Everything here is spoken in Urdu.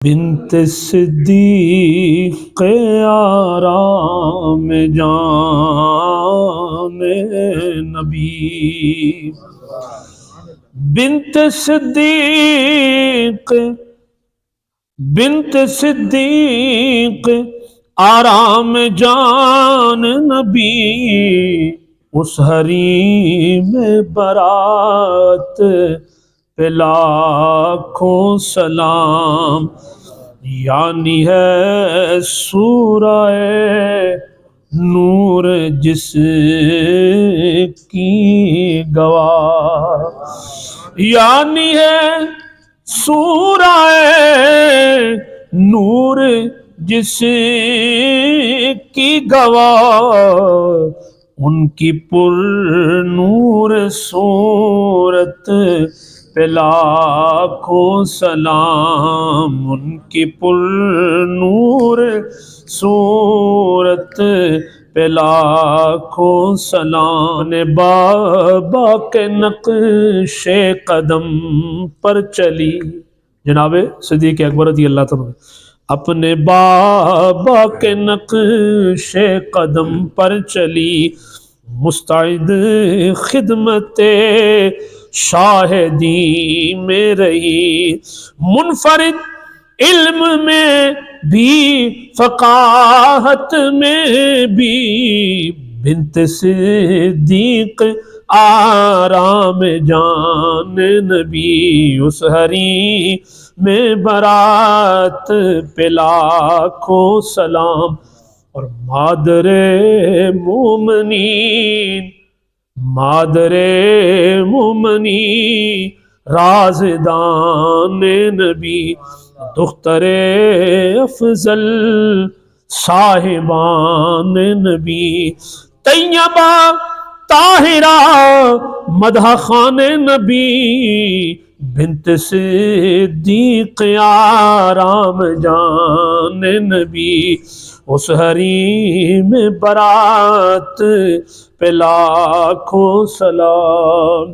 بنت صدیق آرام جان نبی، بنت صدیق، بنت صدیق آرام جان نبی، اس حریم برات پہ لاکھوں سلام، یعنی ہے سورہ نور جس کی گواہ، یعنی ہے سورہ نور جس کی گواہ، ان کی پر نور صورت پہ لاکھوں سلام، ان کی پر نور صورت پہ لاکھوں سلام، بابا کے نقش قدم پر چلی، جناب صدیق اکبر رضی اللہ تعالیٰ اپنے بابا کے نقش قدم پر چلی، مستعد خدمت شاہدی میں رہی، منفرد علم میں بھی فقاہت میں بھی، بنت صدیق آرام جان نبی، اس حریم میں برات پہ لاکھوں سلام، اور مادر مومنین، مادر مومنین رازدان نبی، دختر افضل صاحبان نبی، طیبہ طاہرہ مدح خان نبی، بنت صدیق آرام جان نبی، اس حریم برات پہ لاکھوں سلام۔